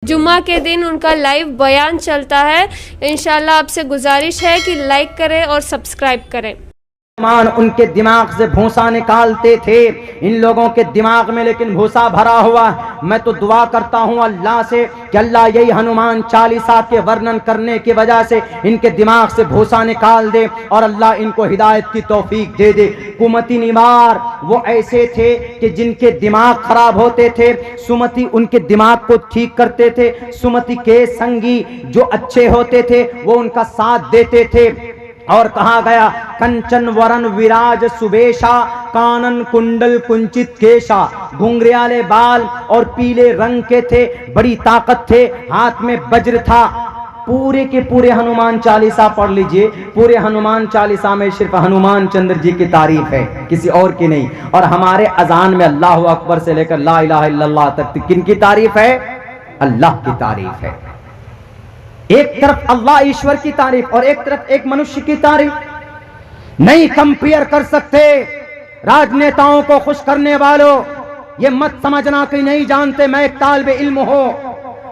जुम्मा के दिन उनका लाइव बयान चलता है। इंशाल्लाह आपसे गुजारिश है कि लाइक करें और सब्सक्राइब करें। उनके दिमाग से भूसा निकालते थे, इन लोगों के दिमाग में लेकिन भूसा भरा हुआ। मैं तो दुआ करता हूँ अल्लाह से कि अल्लाह यही हनुमान चालीसा के वर्णन करने की वजह से इनके दिमाग से भूसा निकाल दे और अल्लाह इनको हिदायत की तौफीक दे दे। कुमति निवार वो ऐसे थे कि जिनके दिमाग खराब होते थे, सुमति उनके दिमाग को ठीक करते थे। सुमति के संगी जो अच्छे होते थे वो उनका साथ देते थे। और कहा गया कंचन वरन विराज सुबेशा, कानन कुंडल कुंचित केशा। घुंघराले बाल और पीले रंग के थे, बड़ी ताकत थे, हाथ में वज्र था। पूरे के पूरे हनुमान चालीसा पढ़ लीजिए, पूरे हनुमान चालीसा में सिर्फ हनुमान चंद्र जी की तारीफ है, किसी और की नहीं। और हमारे अजान में अल्लाहु अकबर से लेकर ला इलाहा इल्लल्लाह तक किन की तारीफ है? अल्लाह की तारीफ है। एक तरफ अल्लाह ईश्वर की तारीफ और एक तरफ एक मनुष्य की तारीफ। नहीं कंपेयर कर सकते। राजनेताओं को खुश करने वालों, ये मत समझना कि नहीं जानते मैं एक तालिब इल्म हूं,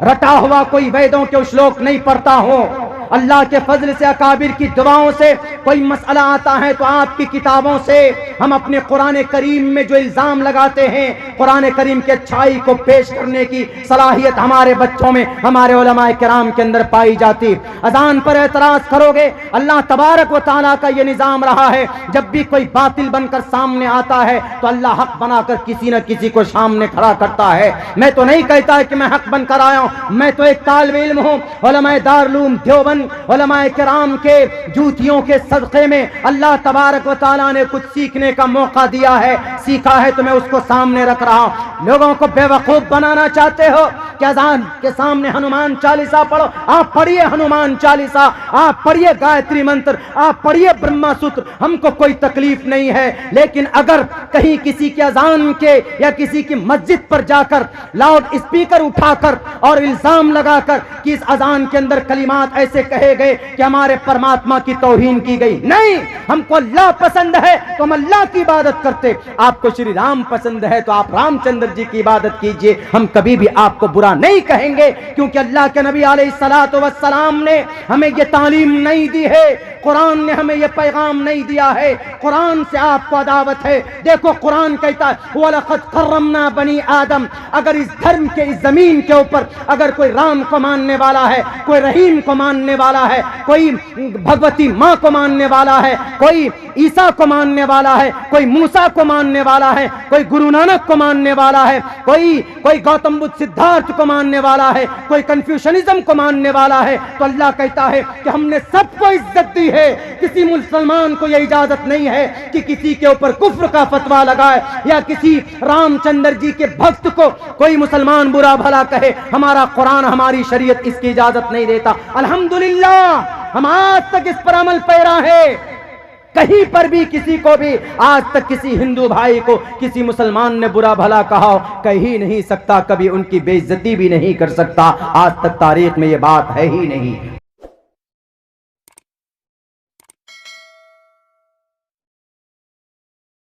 रटा हुआ कोई वेदों के श्लोक नहीं पढ़ता हूं। अल्लाह के फजल से, अकाबिर की दुआओं से कोई मसला आता है तो आपकी किताबों से हम अपने कुरान करीम में जो इल्जाम लगाते हैं, कुरान करीम के अच्छाई को पेश करने की सलाहियत हमारे बच्चों में, हमारे उलमाए किराम के अंदर पाई जाती। अजान पर एतराज करोगे, अल्लाह तबारक व तआला का ये निजाम रहा है, जब भी कोई बातिल बनकर सामने आता है तो अल्लाह हक बनाकर किसी न किसी को सामने खड़ा करता है। मैं तो नहीं कहता कि मैं हक बनकर आया हूं, मैं तो एक तालिब इल्म हूं। उलमाए दारुल देवबंद, उलमाए किराम के जूतियों के सदक़े में अल्लाह तबारक व तआला ने कुछ सीखने का मौका दिया है, सीखा है तो मैं उसको सामने रख रहा हूं। लोगों को बेवकूफ बनाना चाहते हो कि अज़ान के सामने हनुमान चालीसा पढ़ो। आप पढ़िए हनुमान चालीसा, आप पढ़िए गायत्री मंत्र, आप पढ़िए ब्रह्मा सूत्र, हमको कोई तकलीफ नहीं है। लेकिन अगर कहीं किसी के अज़ान के या किसी की मस्जिद पर जाकर लाउड स्पीकर उठाकर और इल्जाम लगाकर कि इस अज़ान के अंदर कलिमात ऐसे कहे गए कि हमारे परमात्मा की तौहीन की गई, नहीं, हमको अल्लाह पसंद है तो हम अल्लाह की इबादत करते। आपको श्री राम पसंद है तो आप रामचंद्र जी की इबादत कीजिए, हम कभी भी आपको बुरा नहीं कहेंगे, क्योंकि अल्लाह के नबी अलैहिस्सलातु वस्सलाम ने हमें ये तालीम नहीं दी है, कुरान ने हमें ये पैगाम नहीं दिया है। कुरान से आपको अदावत है। देखो कुरान कहता है वलक़द कर्रमना बनी आदम। अगर इस धर्म के, इस जमीन के ऊपर अगर कोई राम को मानने वाला है, कोई रहीम को मानने वाला है, कोई भगवती माँ को मानने वाला है, कोई ईसा को मानने वाला है, कोई मूसा को मानने वाला है, कोई गुरु नानक को मानने वाला है, कोई गौतम बुद्ध सिद्धार्थ को मानने वाला है, कोई कन्फ्यूशनिज्म को मानने वाला है, तो अल्लाह कहता है कि हमने सबको इज्जत दी है। किसी मुसलमान को यह इजाजत नहीं है कि किसी के ऊपर कुफ्र का फतवा लगाए या किसी रामचंद्र जी के भक्त को कोई मुसलमान बुरा भला कहे। हमारा कुरान, हमारी शरीयत इसकी इजाजत नहीं देता। अल्हम्दुलिल्लाह हम आज तक इस पर अमल पैरा है। कहीं पर भी किसी को भी आज तक किसी हिंदू भाई को किसी मुसलमान ने बुरा भला कहा कह ही नहीं सकता, कभी उनकी बेइज्जती भी नहीं कर सकता। आज तक तारीख में ये बात है ही नहीं।